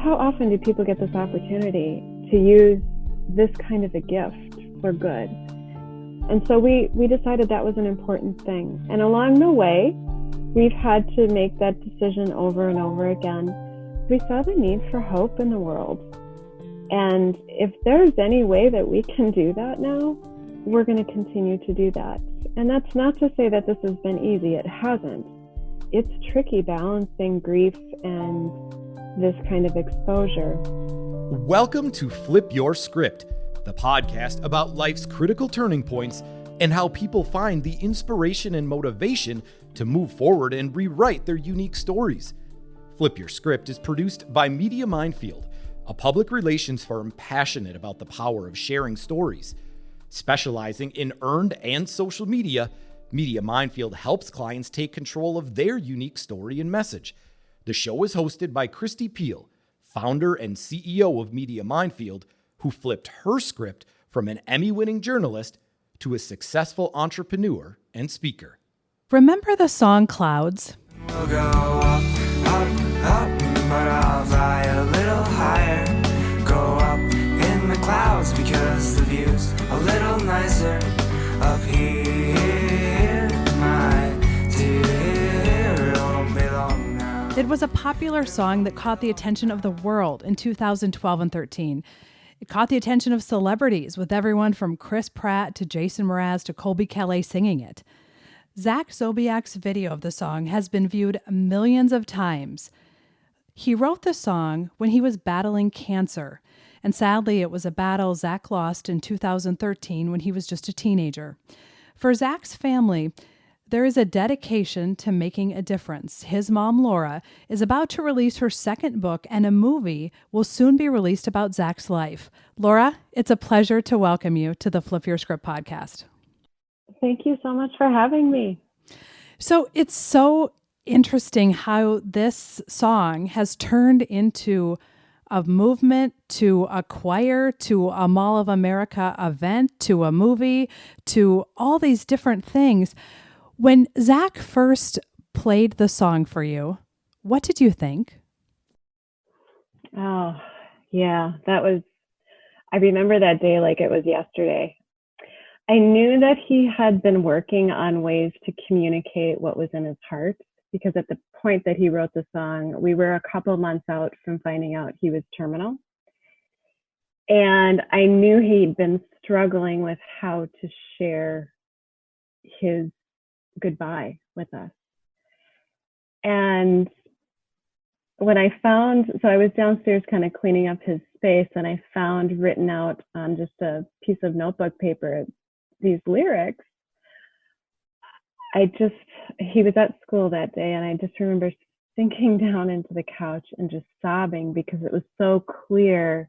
how often do people get this opportunity to use this kind of a gift for good? And so we decided that was an important thing. And along the way, we've had to make that decision over and over again. We saw the need for hope in the world. And if there's any way that we can do that now, we're going to continue to do that. And that's not to say that this has been easy. It hasn't. It's tricky balancing grief and this kind of exposure. Welcome to Flip Your Script, the podcast about life's critical turning points and how people find the inspiration and motivation to move forward and rewrite their unique stories. Flip Your Script is produced by Media Minefield, a public relations firm passionate about the power of sharing stories. Specializing in earned and social media, Media Minefield helps clients take control of their unique story and message. The show is hosted by Kristi Peel, founder and CEO of Media Minefield, who flipped her script from an Emmy-winning journalist to a successful entrepreneur and speaker. Remember the song Clouds? We'll go up, up, up, but I'll fly a little higher. Go up in the clouds because the view's a little nicer up here, my dear, don't belong now. It was a popular song that caught the attention of the world in 2012 and 13. It caught the attention of celebrities, with everyone from Chris Pratt to Jason Mraz to Colby Calais singing it. Laura Sobiech's video of the song has been viewed millions of times. He wrote the song when he was battling cancer, and sadly it was a battle Zach lost in 2013 when he was just a teenager. For Zach's family, there is a dedication to making a difference. His mom, Laura, is about to release her second book, and a movie will soon be released about Zach's life. Laura, it's a pleasure to welcome you to the Flip Your Script podcast. Thank you so much for having me. So it's so interesting how this song has turned into a movement, to a choir, to a Mall of America event, to a movie, to all these different things. When Zach first played the song for you, what did you think? Oh, yeah, I remember that day like it was yesterday. I knew that he had been working on ways to communicate what was in his heart, because at the point that he wrote the song, we were a couple months out from finding out he was terminal. And I knew he'd been struggling with how to share his goodbye with us. And when I was downstairs kind of cleaning up his space, and I found written out on just a piece of notebook paper these lyrics. He was at school that day, and I just remember sinking down into the couch and just sobbing, because it was so clear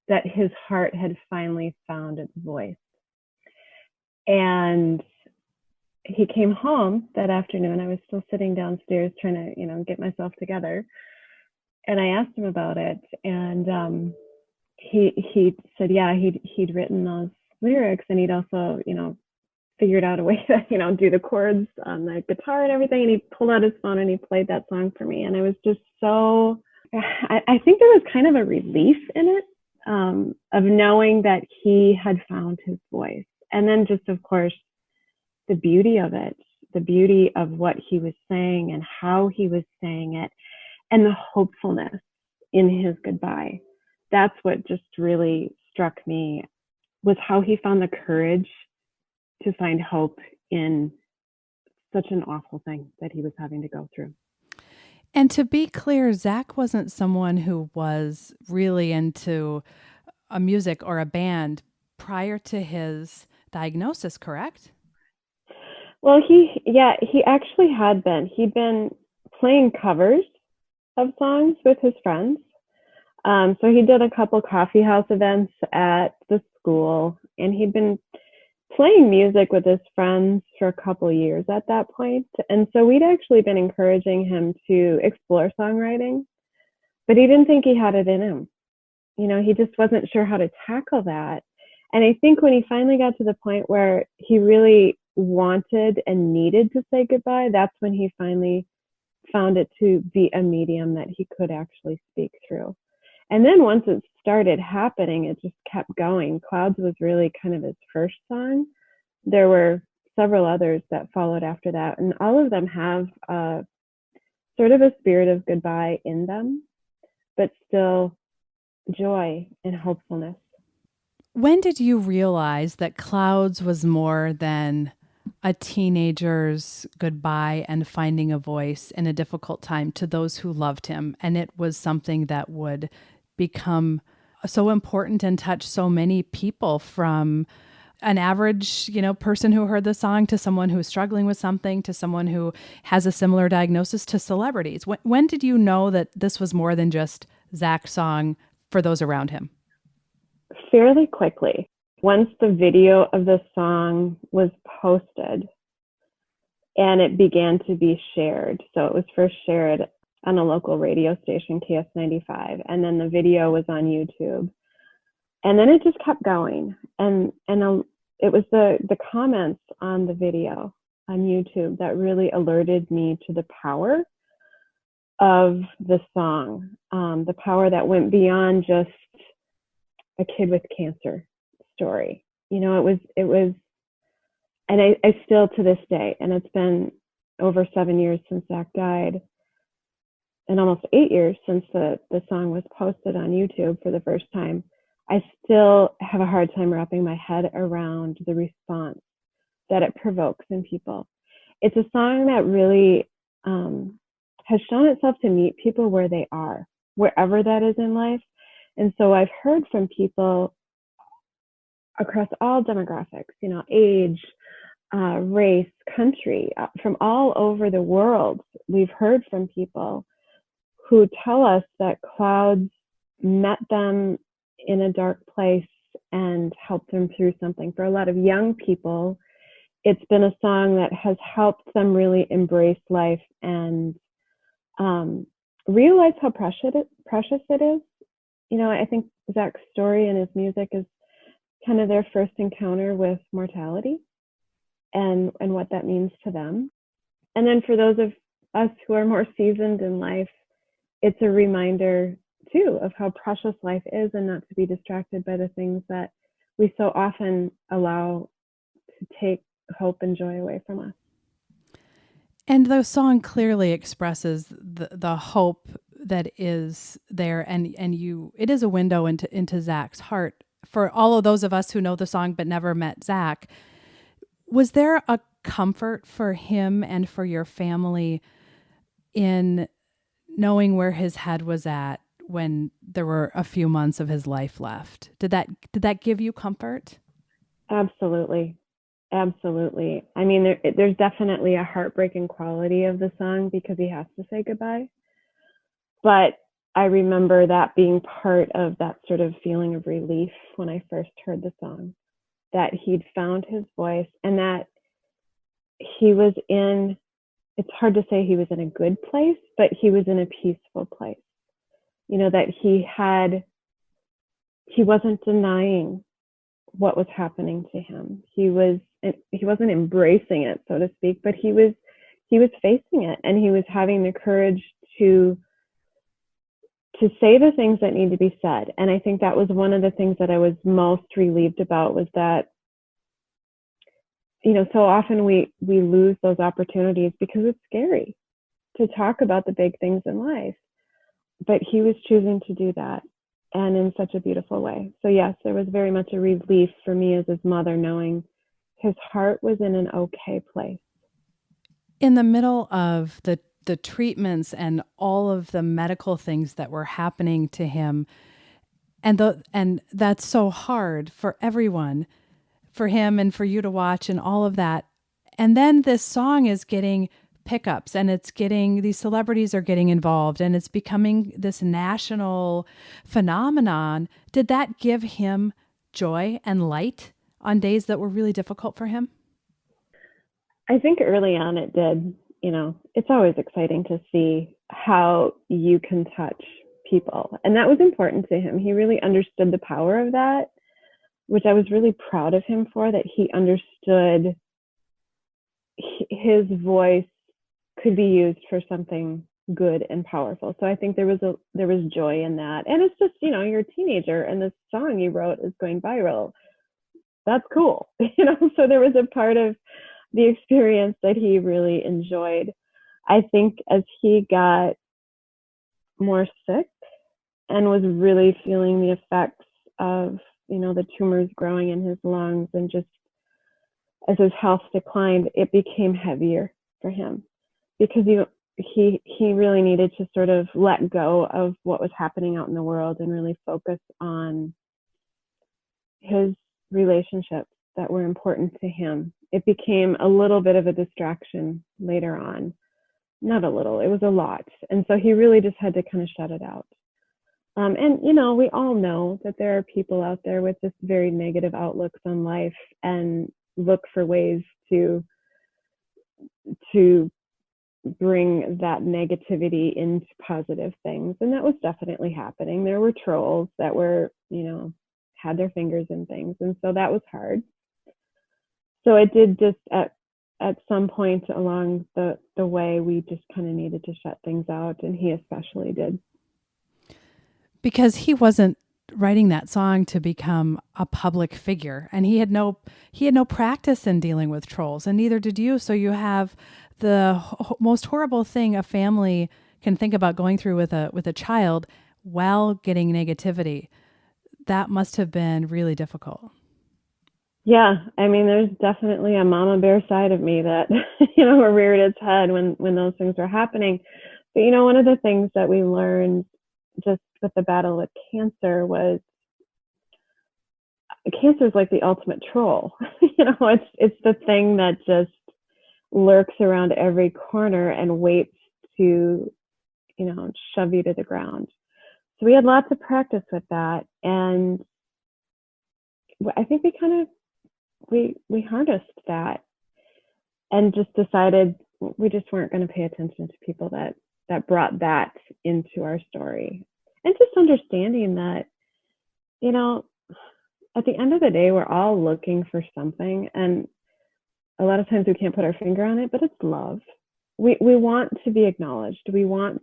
that his heart had finally found its voice. And he came home that afternoon. I was still sitting downstairs trying to, get myself together. And I asked him about it, and he said, yeah, he'd written those lyrics, and he'd also, figured out a way to, do the chords on the guitar and everything. And he pulled out his phone and he played that song for me. And I was just I think there was kind of a relief in it, of knowing that he had found his voice. And then just, of course, the beauty of it, the beauty of what he was saying and how he was saying it, and the hopefulness in his goodbye. That's what just really struck me, was how he found the courage to find hope in such an awful thing that he was having to go through. And to be clear, Zach wasn't someone who was really into a music or a band prior to his diagnosis, correct? Well, he actually had been. He'd been playing covers of songs with his friends. So he did a couple coffee house events at the school, and he'd been playing music with his friends for a couple years at that point. And so we'd actually been encouraging him to explore songwriting, but he didn't think he had it in him. He just wasn't sure how to tackle that. And I think when he finally got to the point where he really wanted and needed to say goodbye, that's when he finally found it to be a medium that he could actually speak through. And then once it started happening, it just kept going. Clouds was really kind of his first song. There were several others that followed after that, and all of them have sort of a spirit of goodbye in them, but still joy and hopefulness. When did you realize that Clouds was more than a teenager's goodbye and finding a voice in a difficult time to those who loved him, and it was something that would become so important and touch so many people, from an average, person who heard the song to someone who's struggling with something, to someone who has a similar diagnosis, to celebrities? When did you know that this was more than just Zach's song for those around him? Fairly quickly. Once the video of the song was posted and it began to be shared. So it was first shared on a local radio station, KS95, and then the video was on YouTube. And then it just kept going. And it was the comments on the video on YouTube that really alerted me to the power of the song, the power that went beyond just a kid with cancer story. It was, and I still to this day, and it's been over 7 years since Zach died, and almost 8 years since the song was posted on YouTube for the first time, I still have a hard time wrapping my head around the response that it provokes in people. It's a song that really has shown itself to meet people where they are, wherever that is in life. And so I've heard from people across all demographics, age, race, country, from all over the world. We've heard from people who tell us that Clouds met them in a dark place and helped them through something. For a lot of young people, it's been a song that has helped them really embrace life and realize how precious it is. I think Zach's story and his music is kind of their first encounter with mortality and what that means to them. And then for those of us who are more seasoned in life, it's a reminder too of how precious life is, and not to be distracted by the things that we so often allow to take hope and joy away from us. And the song clearly expresses the hope that is there, and it is a window into Zach's heart. For all of those of us who know the song but never met Zach, was there a comfort for him and for your family in knowing where his head was at when there were a few months of his life left? Did that give you comfort? Absolutely. Absolutely. I mean, there's definitely a heartbreaking quality of the song because he has to say goodbye. But I remember that being part of that sort of feeling of relief when I first heard the song, that he'd found his voice and that he was it's hard to say he was in a good place, but he was in a peaceful place. That he wasn't denying what was happening to him. He wasn't embracing it, so to speak, but he was facing it, and he was having the courage to say the things that need to be said. And I think that was one of the things that I was most relieved about, was that, so often we lose those opportunities because it's scary to talk about the big things in life. But he was choosing to do that, and in such a beautiful way. So yes, there was very much a relief for me as his mother, knowing his heart was in an okay place. In the middle of the treatments and all of the medical things that were happening to him, and that's so hard for everyone, for him and for you to watch and all of that. And then this song is getting pickups, and these celebrities are getting involved, and it's becoming this national phenomenon. Did that give him joy and light on days that were really difficult for him? I think early on it did. It's always exciting to see how you can touch people. And that was important to him. He really understood the power of that, which I was really proud of him for, that he understood his voice could be used for something good and powerful. So I think there was joy in that. And it's just, you're a teenager and this song you wrote is going viral. That's cool. So there was a part of the experience that he really enjoyed. I think as he got more sick and was really feeling the effects of, the tumors growing in his lungs, and just as his health declined, it became heavier for him, because he really needed to sort of let go of what was happening out in the world and really focus on his relationships that were important to him. It became a little bit of a distraction later on. Not a little, it was a lot. And so he really just had to kind of shut it out. And, we all know that there are people out there with just very negative outlooks on life and look for ways to bring that negativity into positive things. And that was definitely happening. There were trolls that were, had their fingers in things. And so that was hard. So it did just at some point along the way, we just kind of needed to shut things out. And he especially did. Because he wasn't writing that song to become a public figure, and he had no practice in dealing with trolls, and neither did you. So you have the most horrible thing a family can think about going through with a child while getting negativity. That must have been really difficult. Yeah, I mean, there's definitely a mama bear side of me that reared its head when those things were happening. But one of the things that we learned just with the battle with cancer was cancer is like the ultimate troll. It's the thing that just lurks around every corner and waits to, shove you to the ground. So we had lots of practice with that. And I think we harnessed that and just decided we just weren't going to pay attention to people that brought that into our story. And just understanding that, at the end of the day, we're all looking for something. And a lot of times we can't put our finger on it, but it's love. We want to be acknowledged. We want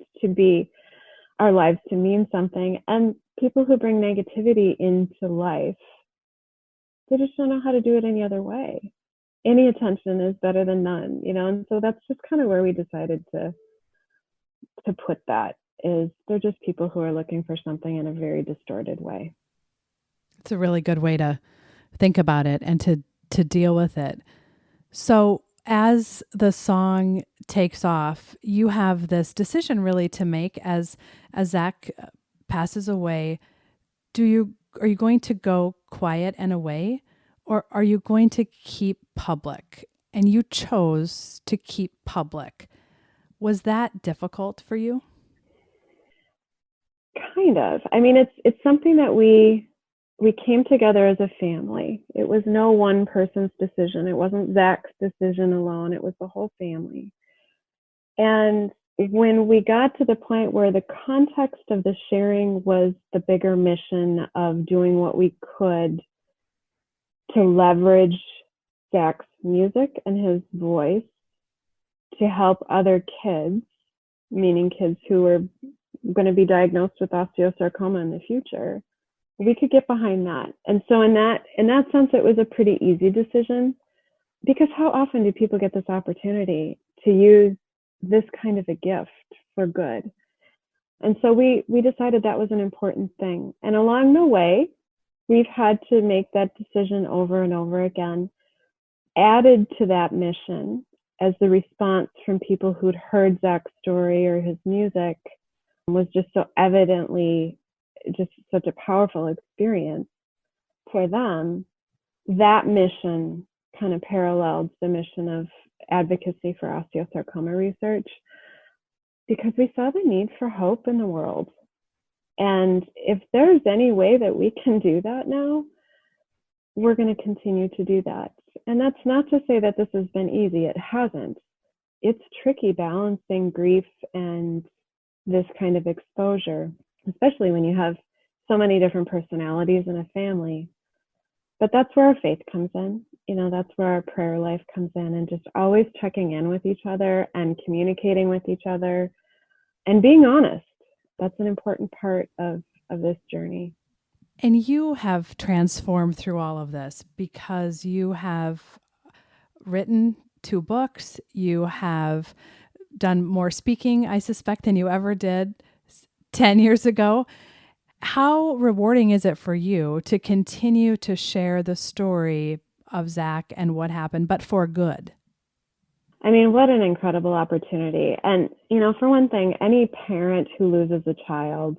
our lives to mean something. And people who bring negativity into life, they just don't know how to do it any other way. Any attention is better than none, and so that's just kind of where we decided to put that. Is they're just people who are looking for something in a very distorted way. It's a really good way to think about it and to deal with it. So as the song takes off, you have this decision really to make as Zach passes away. Are you going to go quiet and away, or are you going to keep public? And you chose to keep public. Was that difficult for you? Kind of. I mean, it's something that we came together as a family. It was no one person's decision. It wasn't Zach's decision alone. It was the whole family. And when we got to the point where the context of the sharing was the bigger mission of doing what we could to leverage Zach's music and his voice to help other kids, meaning kids who were going to be diagnosed with osteosarcoma in the future, we could get behind that. And so in that sense, it was a pretty easy decision, because how often do people get this opportunity to use this kind of a gift for good? And so we decided that was an important thing. And along the way, we've had to make that decision over and over again. Added to that mission as the response from people who'd heard Zach's story or his music was just so evidently just such a powerful experience for them. That mission kind of paralleled the mission of advocacy for osteosarcoma research, because we saw the need for hope in the world. And if there's any way that we can do that now, we're going to continue to do that. And that's not to say that this has been easy. It hasn't. It's tricky balancing grief and this kind of exposure, especially when you have so many different personalities in a family. But that's where our faith comes in. That's where our prayer life comes in, and just always checking in with each other and communicating with each other and being honest. That's an important part of this journey. And you have transformed through all of this because you have written 2 books. You have done more speaking, I suspect, than you ever did 10 years ago. How rewarding is it for you to continue to share the story of Zach and what happened, but for good? I mean, what an incredible opportunity. And, for one thing, any parent who loses a child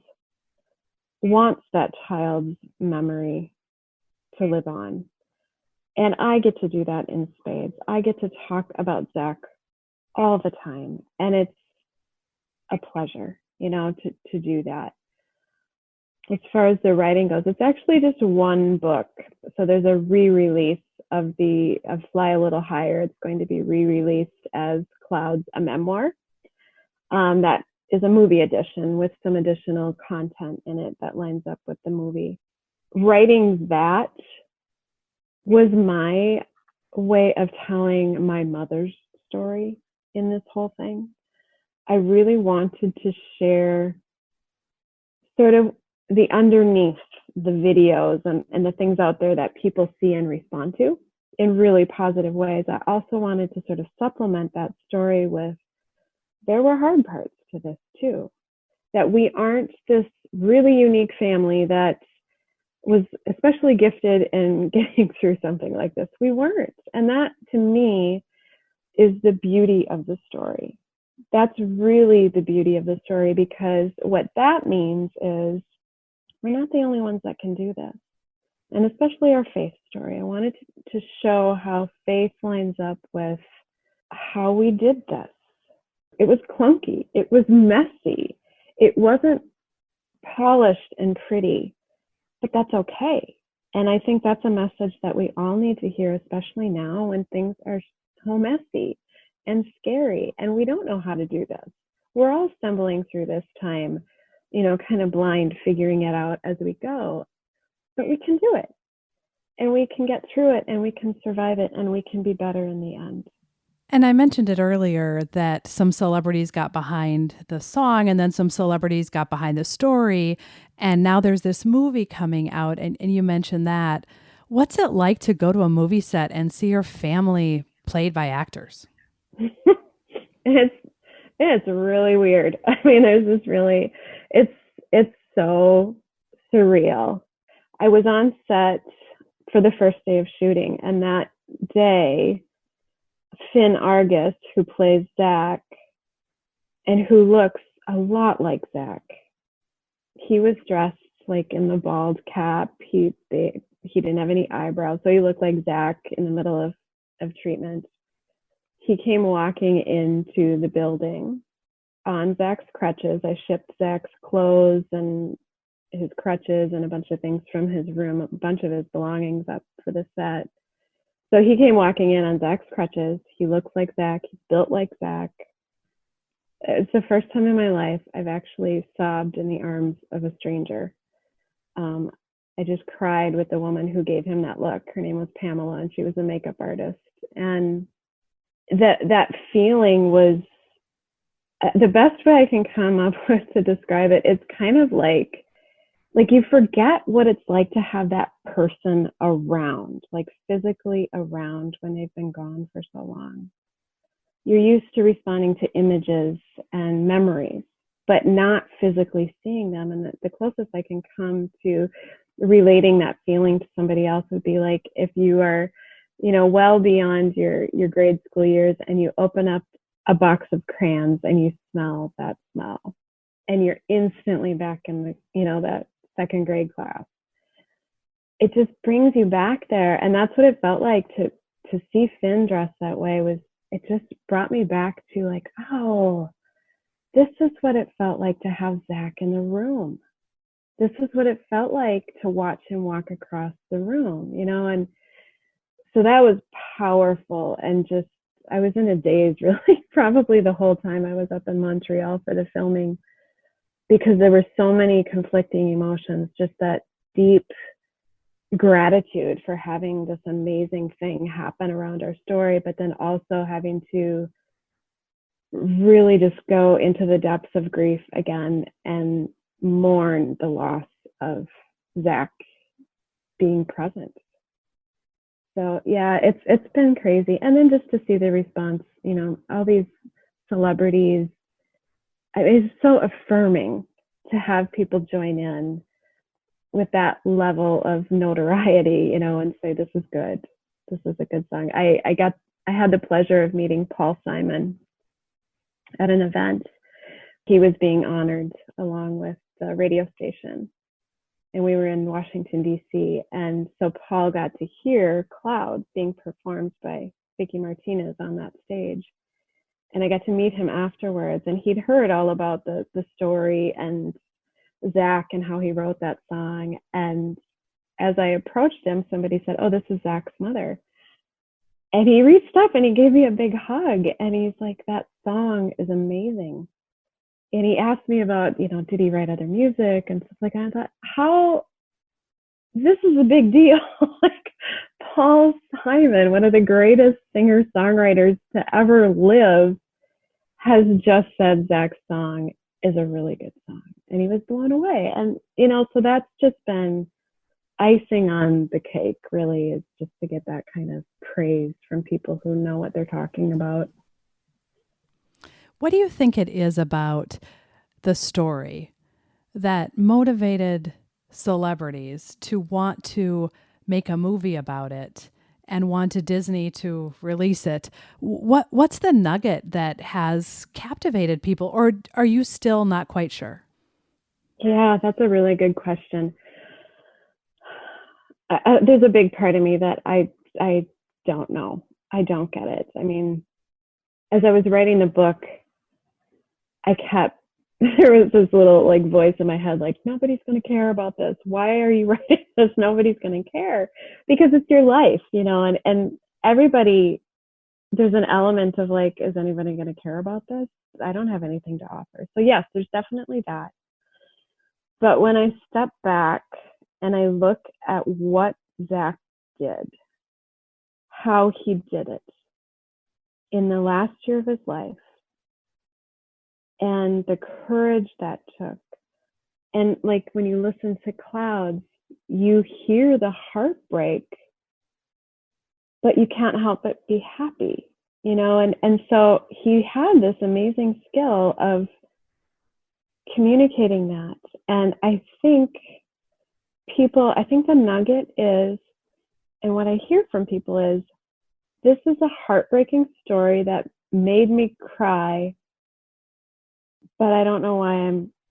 wants that child's memory to live on. And I get to do that in spades. I get to talk about Zach all the time. And it's a pleasure, to do that. As far as the writing goes, it's actually just one book. So there's a re-release of Fly a Little Higher. It's going to be re-released as Clouds, a memoir. That is a movie edition with some additional content in it that lines up with the movie. Writing that was my way of telling my mother's story in this whole thing. I really wanted to share sort of the underneath the videos and the things out there that people see and respond to in really positive ways. I also wanted to sort of supplement that story with, there were hard parts to this too, that we aren't this really unique family that was especially gifted in getting through something like this. We weren't. And that, to me, is the beauty of the story. That's really the beauty of the story, because what that means is we're not the only ones that can do this. And especially our faith story. I wanted to show how faith lines up with how we did this. It was clunky. It was messy. It wasn't polished and pretty, but that's okay. And I think that's a message that we all need to hear, especially now when things are so messy and scary and we don't know how to do this. We're all stumbling through this time, kind of blind, figuring it out as we go. But we can do it. And we can get through it, and we can survive it, and we can be better in the end. And I mentioned it earlier that some celebrities got behind the song and then some celebrities got behind the story. And now there's this movie coming out, and you mentioned that. What's it like to go to a movie set and see your family played by actors? It's really weird. I mean, there's this really, it's so surreal. I was on set for the first day of shooting, and that day, Finn Argus, who plays Zach and who looks a lot like Zach, he was dressed like in the bald cap. He didn't have any eyebrows, so he looked like Zach in the middle of treatment. He came walking into the building on Zach's crutches. I shipped Zach's clothes and his crutches and a bunch of things from his room, a bunch of his belongings up for the set. So he came walking in on Zach's crutches. He looks like Zach. He's built like Zach. It's the first time in my life I've actually sobbed in the arms of a stranger. I just cried with the woman who gave him that look. Her name was Pamela, and she was a makeup artist. And that feeling was the best way I can come up with to describe it. It's kind of like you forget what it's like to have that person around, like physically around when they've been gone for so long. You're used to responding to images and memories, but not physically seeing them. And the closest I can come to relating that feeling to somebody else would be like if you are, well beyond your grade school years and you open up a box of crayons and you smell that smell and you're instantly back in the, that second grade class. It just brings you back there. And that's what it felt like to see Finn dressed that way. It just brought me back to like, oh, this is what it felt like to have Zach in the room. This is what it felt like to watch him walk across the room, and so that was powerful. And just, I was in a daze really, probably the whole time I was up in Montreal for the filming, because there were so many conflicting emotions, just that deep gratitude for having this amazing thing happen around our story, but then also having to really just go into the depths of grief again and mourn the loss of Zach being present. So yeah, it's been crazy. And then just to see the response, you know, all these celebrities, it's so affirming to have people join in with that level of notoriety, you know, and say, this is good. This is a good song. I had the pleasure of meeting Paul Simon at an event. He was being honored along with the radio station. And we were in Washington, D.C. And so Paul got to hear Clouds being performed by Vicky Martinez on that stage. And I got to meet him afterwards. And he'd heard all about the story and Zach and how he wrote that song. And as I approached him, somebody said, "Oh, this is Zach's mother." And he reached up and he gave me a big hug. And he's like, "That song is amazing." And he asked me about, you know, did he write other music and stuff like that. I thought, how, this is a big deal. Like, Paul Simon, one of the greatest singer-songwriters to ever live, has just said Zach's song is a really good song. And he was blown away. And, you know, so that's just been icing on the cake, really, is just to get that kind of praise from people who know what they're talking about. What do you think it is about the story that motivated celebrities to want to make a movie about it and wanted Disney to release it? What's the nugget that has captivated people, or are you still not quite sure? Yeah, that's a really good question. There's a big part of me that I don't know. I don't get it. I mean, as I was writing the book, there was this little like voice in my head, like, nobody's going to care about this. Why are you writing this? Nobody's going to care, because it's your life, you know, and everybody, there's an element of like, is anybody going to care about this? I don't have anything to offer. So yes, there's definitely that. But when I step back and I look at what Zach did, how he did it in the last year of his life, and the courage that took. And like when you listen to Clouds, you hear the heartbreak, but you can't help but be happy, you know? And so he had this amazing skill of communicating that. And I think the nugget is, and what I hear from people is, this is a heartbreaking story that made me cry, but I don't know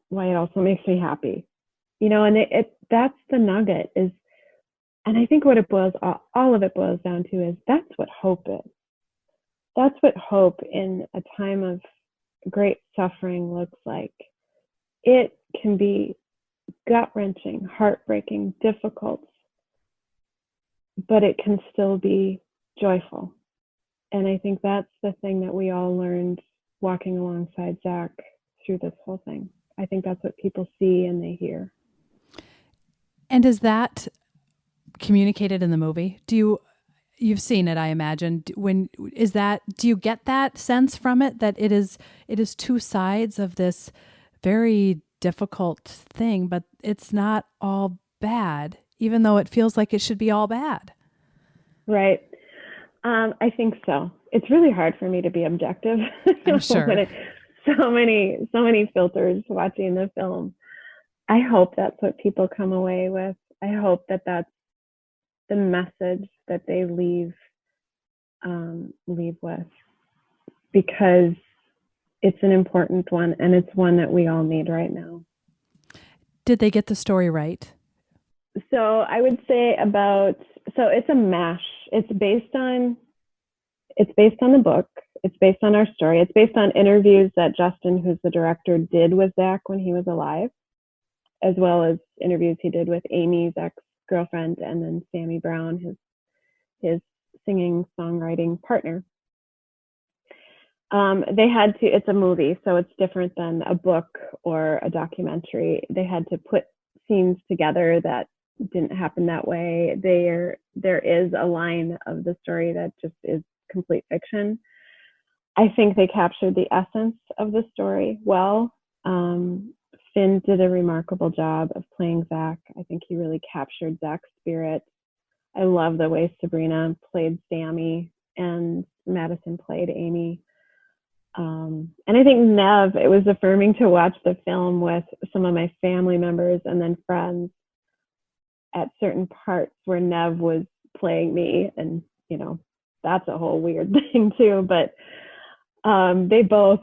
why it also makes me happy, you know. And that's the nugget is, and I think what all of it boils down to is, that's what hope is. That's what hope in a time of great suffering looks like. It can be gut-wrenching, heartbreaking, difficult, but it can still be joyful. And I think that's the thing that we all learned walking alongside Zach through this whole thing. I think that's what people see and they hear. And is that communicated in the movie? You've seen it, I imagine. Do you get that sense from it, that it is two sides of this very difficult thing, but it's not all bad, even though it feels like it should be all bad? Right. I think so. It's really hard for me to be objective. I'm sure. So many filters watching the film. I hope that's what people come away with. I hope that that's the message that they leave with, because it's an important one, and it's one that we all need right now. Did they get the story right? So I would say it's a mash. It's based on the book. It's based on our story. It's based on interviews that Justin, who's the director, did with Zach when he was alive, as well as interviews he did with Amy's ex-girlfriend, and then Sammy Brown, his singing songwriting partner. It's a movie, so it's different than a book or a documentary. They had to put scenes together that didn't happen that way. There is a line of the story that just is complete fiction. I think they captured the essence of the story well. Finn did a remarkable job of playing Zach. I think he really captured Zach's spirit. I love the way Sabrina played Sammy and Madison played Amy. And I think Nev, it was affirming to watch the film with some of my family members and then friends at certain parts where Nev was playing me. And, you know, that's a whole weird thing too. But they both,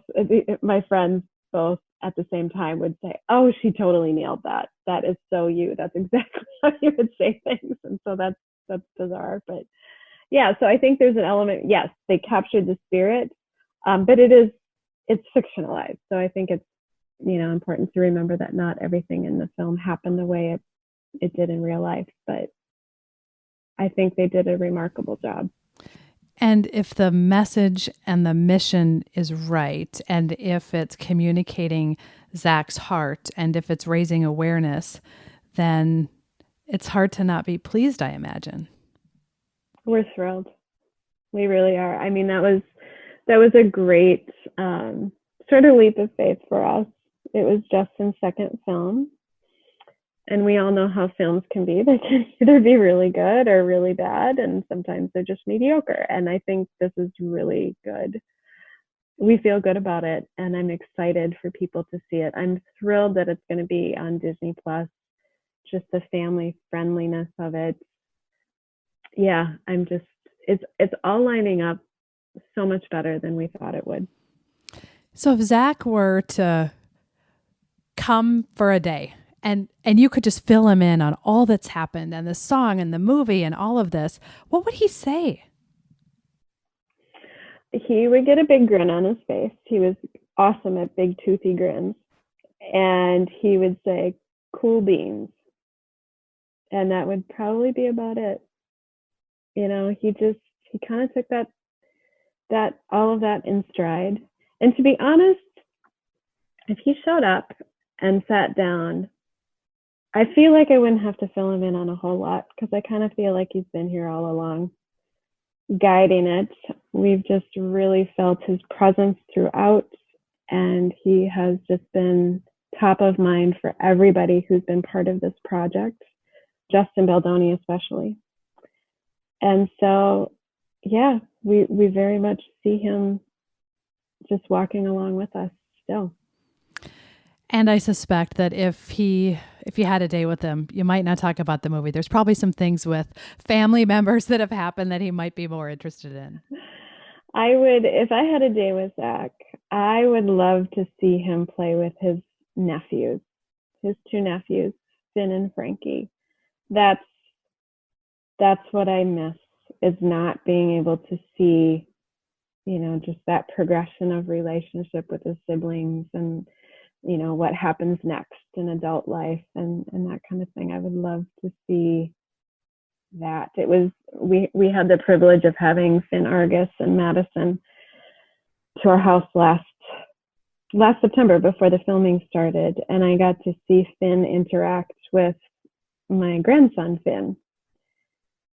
my friends both at the same time would say, oh, she totally nailed that. That is so you. That's exactly how you would say things. And so that's bizarre. But yeah, so I think there's an element, yes, they captured the spirit, but it's fictionalized. So I think it's, you know, important to remember that not everything in the film happened the way it did in real life, but I think they did a remarkable job. And if the message and the mission is right, and if it's communicating Zach's heart, and if it's raising awareness, then it's hard to not be pleased, I imagine. We're thrilled. We really are. I mean, that was a great sort of leap of faith for us. It was Justin's second film. And we all know how films can be. They can either be really good or really bad, and sometimes they're just mediocre. And I think this is really good. We feel good about it, and I'm excited for people to see it. I'm thrilled that it's going to be on Disney Plus, just the family friendliness of it. Yeah, it's all lining up so much better than we thought it would. So if Zach were to come for a day, and you could just fill him in on all that's happened and the song and the movie and all of this, what would he say? He would get a big grin on his face. He was awesome at big toothy grins. And he would say, cool beans. And that would probably be about it. You know, he kind of took that all of that in stride. And to be honest, if he showed up and sat down, I feel like I wouldn't have to fill him in on a whole lot, because I kind of feel like he's been here all along, guiding it. We've just really felt his presence throughout, and he has just been top of mind for everybody who's been part of this project, Justin Baldoni especially. And so, yeah, we very much see him just walking along with us still. And I suspect that if you had a day with him, you might not talk about the movie. There's probably some things with family members that have happened that he might be more interested in. I would, if I had a day with Zach, I would love to see him play with his nephews, his two nephews, Finn and Frankie. That's what I miss, is not being able to see, you know, just that progression of relationship with his siblings, and you know, what happens next in adult life and that kind of thing. I would love to see that. It was, we had the privilege of having Finn Argus and Madison to our house last September before the filming started. And I got to see Finn interact with my grandson, Finn.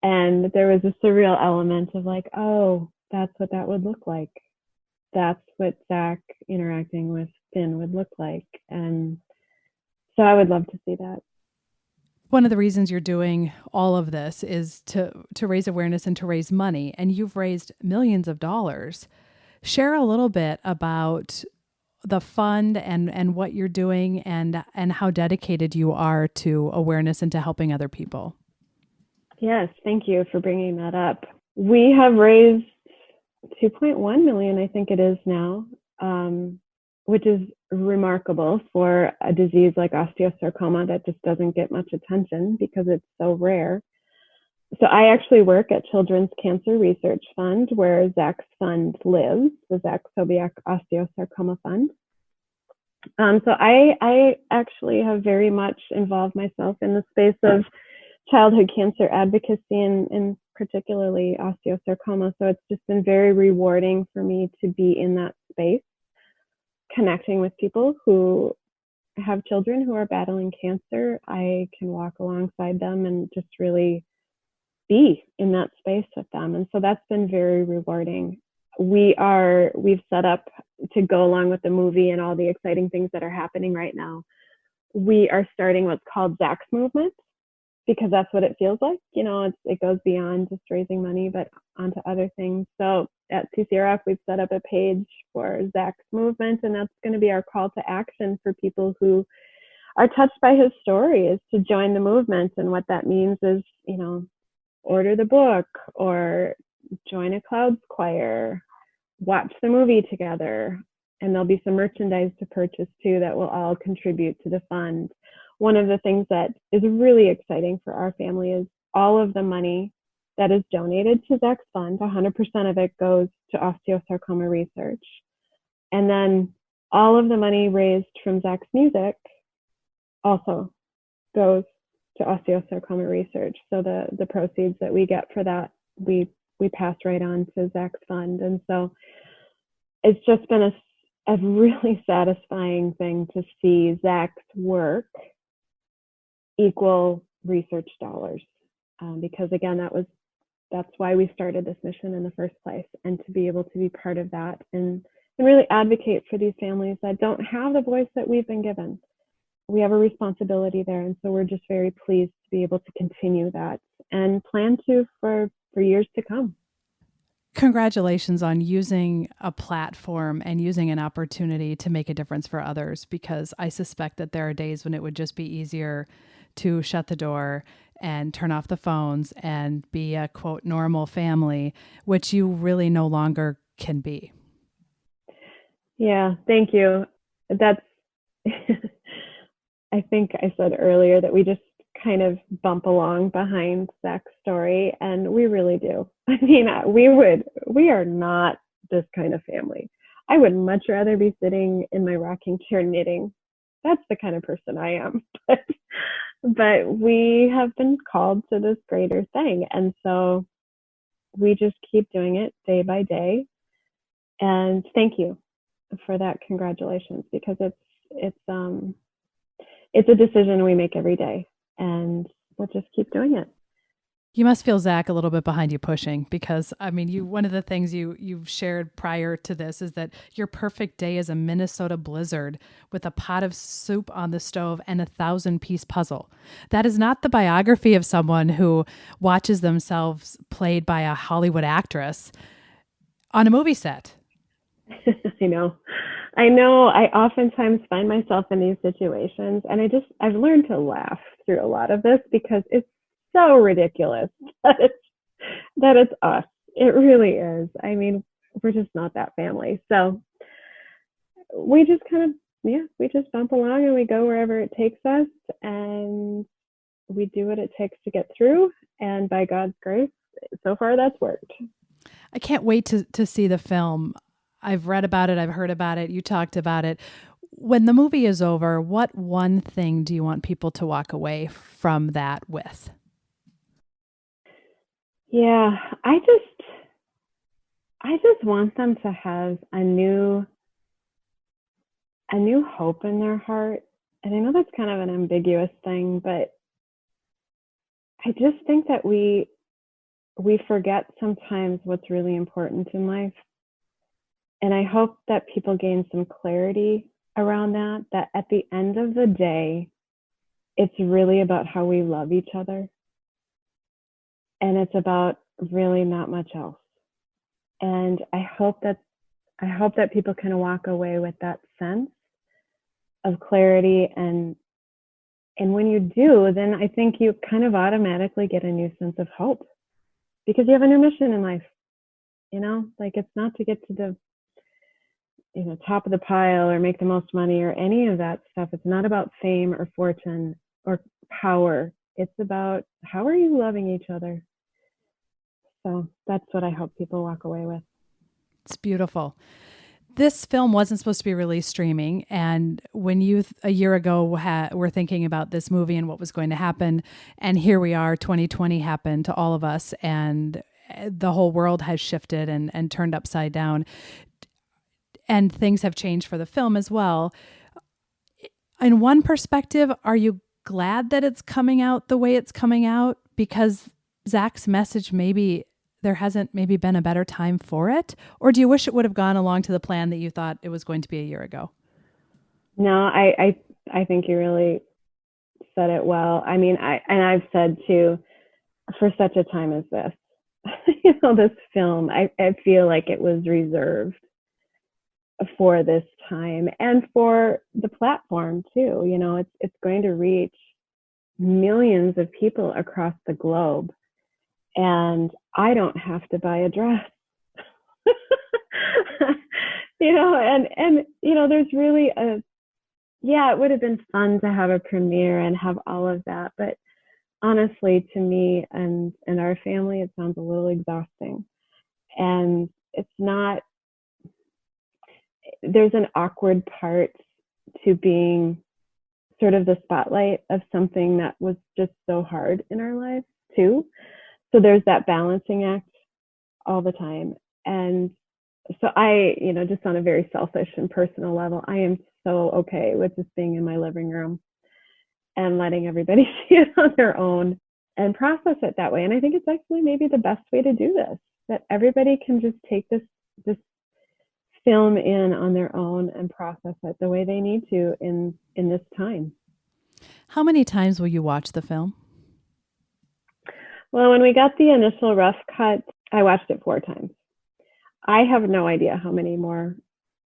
And there was a surreal element of like, oh, that's what that would look like. That's what Zach interacting with Finn would look like. And so I would love to see that. One of the reasons you're doing all of this is to raise awareness and to raise money. And you've raised millions of dollars. Share a little bit about the fund and what you're doing and how dedicated you are to awareness and to helping other people. Yes, thank you for bringing that up. We have raised $2.1 million, I think it is now, which is remarkable for a disease like osteosarcoma that just doesn't get much attention because it's so rare. So I actually work at Children's Cancer Research Fund, where Zach's fund lives, the Laura Sobiech Osteosarcoma Fund. So I actually have very much involved myself in the space of childhood cancer advocacy and particularly osteosarcoma. So it's just been very rewarding for me to be in that space, connecting with people who have children who are battling cancer. I can walk alongside them and just really be in that space with them. And so that's been very rewarding. we've set up to go along with the movie and all the exciting things that are happening right now. We are starting what's called Zach's Movement, because that's what it feels like. It goes beyond just raising money, but onto other things. So at CCRF, we've set up a page for Zach's Movement, and that's going to be our call to action for people who are touched by his story, is to join the movement. And what that means is, order the book or join a Clouds choir, watch the movie together, and there'll be some merchandise to purchase too that will all contribute to the fund. One of the things that is really exciting for our family is all of the money that is donated to Zach's fund, 100% of it goes to osteosarcoma research. And then all of the money raised from Zach's music also goes to osteosarcoma research. So the proceeds that we get for that, we pass right on to Zach's fund. And so it's just been a really satisfying thing to see Zach's work equal research dollars, because again, that's why we started this mission in the first place, and to be able to be part of that and really advocate for these families that don't have the voice that we've been given. We have a responsibility there, and so we're just very pleased to be able to continue that and plan to for years to come. Congratulations on using a platform and using an opportunity to make a difference for others, because I suspect that there are days when it would just be easier to shut the door and turn off the phones and be a, quote, normal family, which you really no longer can be. Yeah, thank you. That's, I think I said earlier that we just kind of bump along behind Zach's story, and we really do. I mean, we are not this kind of family. I would much rather be sitting in my rocking chair knitting. That's the kind of person I am. But we have been called to this greater thing, and so we just keep doing it day by day. And thank you for that. Congratulations, because it's a decision we make every day, and we'll just keep doing it. You must feel Zach a little bit behind you pushing, because I mean, one of the things you've shared prior to this is that your perfect day is a Minnesota blizzard with a pot of soup on the stove and a 1,000-piece puzzle. That is not the biography of someone who watches themselves played by a Hollywood actress on a movie set. I know. I oftentimes find myself in these situations, and I've learned to laugh through a lot of this, because it's so ridiculous that it's us. It really is. I mean, we're just not that family. So we just we just bump along and we go wherever it takes us, and we do what it takes to get through. And by God's grace, so far that's worked. I can't wait to see the film. I've read about it. I've heard about it. You talked about it. When the movie is over, what one thing do you want people to walk away from that with? Yeah, I just want them to have a new hope in their heart. And I know that's kind of an ambiguous thing, but I just think that we forget sometimes what's really important in life. And I hope that people gain some clarity around that at the end of the day, it's really about how we love each other. And it's about really not much else. And I hope that people can walk away with that sense of clarity. And when you do, then I think you kind of automatically get a new sense of hope, because you have a new mission in life. Like, it's not to get to the top of the pile or make the most money or any of that stuff. It's not about fame or fortune or power. It's about how are you loving each other. So that's what I hope people walk away with. It's beautiful. This film wasn't supposed to be released streaming. And when you a year ago were thinking about this movie and what was going to happen, and here we are, 2020 happened to all of us, and the whole world has shifted and turned upside down. And things have changed for the film as well. In one perspective, are you glad that it's coming out the way it's coming out? Because Zach's message maybe there hasn't maybe been a better time for it? Or do you wish it would have gone along to the plan that you thought it was going to be a year ago? No, I think you really said it well. I mean, I've said too, for such a time as this, this film, I feel like it was reserved for this time and for the platform too. It's going to reach millions of people across the globe, and I don't have to buy a dress. There's really it would have been fun to have a premiere and have all of that, but honestly, to me and our family, it sounds a little exhausting. And it's not, there's an awkward part to being sort of the spotlight of something that was just so hard in our lives too. So there's that balancing act all the time. And so I, just on a very selfish and personal level, I am so okay with just being in my living room and letting everybody see it on their own and process it that way. And I think it's actually maybe the best way to do this, that everybody can just take this film in on their own and process it the way they need to in this time. How many times will you watch the film? Well, when we got the initial rough cut, I watched it 4 times. I have no idea how many more.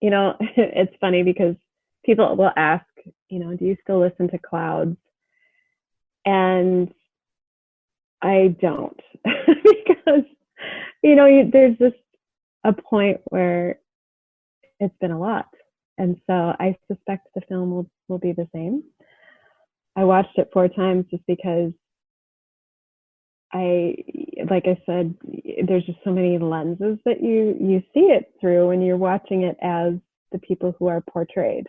It's funny because people will ask, do you still listen to Clouds? And I don't, because, there's just a point where it's been a lot. And so I suspect the film will be the same. I watched it 4 times just because like I said, there's just so many lenses that you see it through when you're watching it as the people who are portrayed.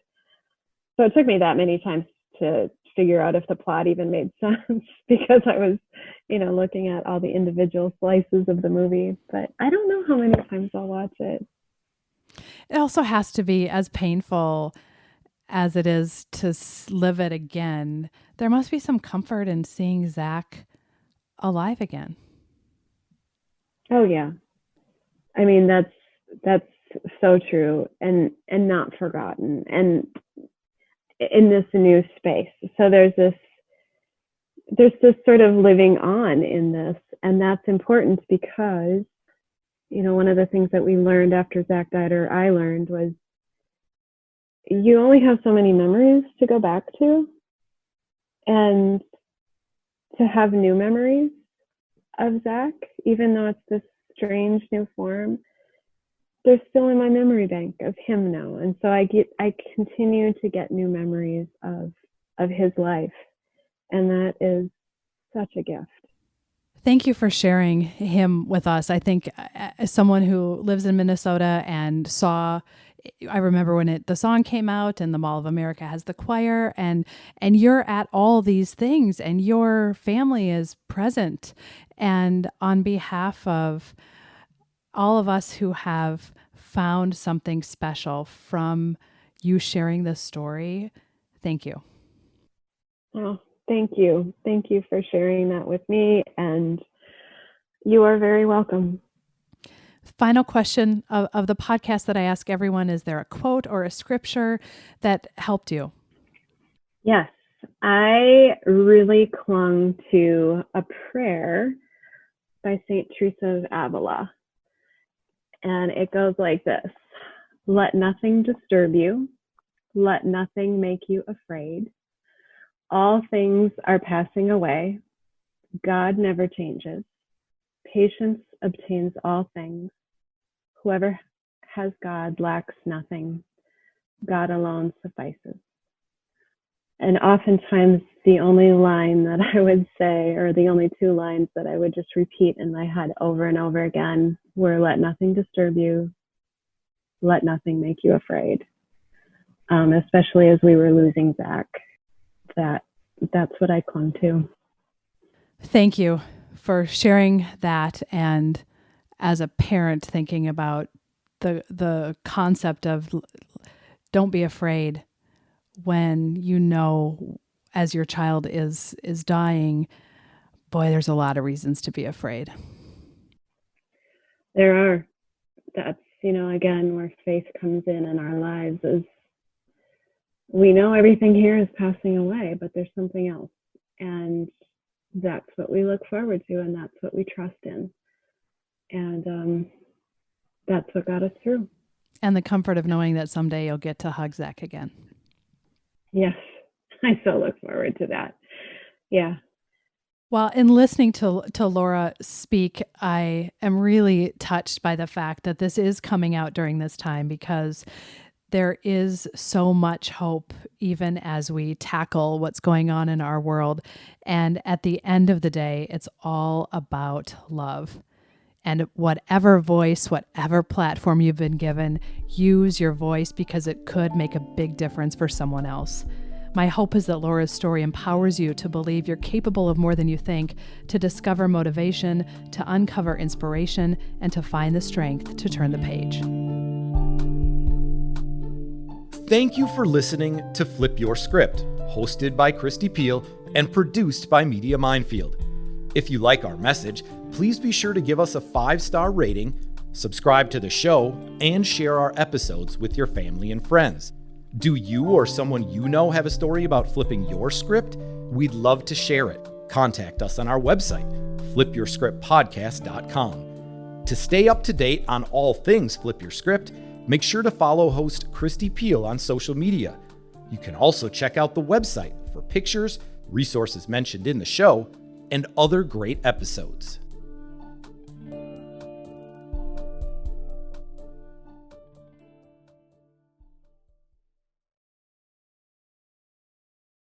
So it took me that many times to figure out if the plot even made sense, because I was, looking at all the individual slices of the movie. But I don't know how many times I'll watch it. It also has to be as painful as it is to live it again. There must be some comfort in seeing Zach alive again. Oh yeah. I mean, that's so true and not forgotten, and in this new space. So there's this sort of living on in this, and that's important because, one of the things that we learned after Zach died, or I learned, was you only have so many memories to go back to, and to have new memories of Zach, even though it's this strange new form, they're still in my memory bank of him now. And so I continue to get new memories of his life. And that is such a gift. Thank you for sharing him with us. I think as someone who lives in Minnesota and I remember when the song came out and the Mall of America has the choir, and you're at all these things and your family is present. And on behalf of all of us who have found something special from you sharing this story, thank you. Oh, thank you. Thank you for sharing that with me, and you are very welcome. Final question of the podcast that I ask everyone: is there a quote or a scripture that helped you? Yes, I really clung to a prayer by St. Teresa of Avila. And it goes like this: let nothing disturb you. Let nothing make you afraid. All things are passing away. God never changes. Patience obtains all things. Whoever has God lacks nothing. God alone suffices. And oftentimes the only line that I would say, or the only 2 lines that I would just repeat in my head over and over again, were let nothing disturb you, let nothing make you afraid. Especially as we were losing Zach, that's what I clung to. Thank you for sharing that. And as a parent, thinking about the concept of don't be afraid when as your child is dying. Boy, there's a lot of reasons to be afraid. There are. That's, again, where faith comes in our lives, is we know everything here is passing away, but there's something else. And that's what we look forward to, and that's what we trust in. And that's what got us through. And the comfort of knowing that someday you'll get to hug Zach again. Yes, I so look forward to that. Yeah. Well, in listening to Laura speak, I am really touched by the fact that this is coming out during this time, because there is so much hope even as we tackle what's going on in our world. And at the end of the day, it's all about love. And whatever voice, whatever platform you've been given, use your voice, because it could make a big difference for someone else. My hope is that Laura's story empowers you to believe you're capable of more than you think, to discover motivation, to uncover inspiration, and to find the strength to turn the page. Thank you for listening to Flip Your Script, hosted by Kristi Peel and produced by Media Minefield. If you like our message, please be sure to give us a 5-star rating, subscribe to the show, and share our episodes with your family and friends. Do you or someone you know have a story about flipping your script? We'd love to share it. Contact us on our website, flipyourscriptpodcast.com. To stay up to date on all things Flip Your Script, make sure to follow host Kristi Peel on social media. You can also check out the website for pictures, resources mentioned in the show, and other great episodes.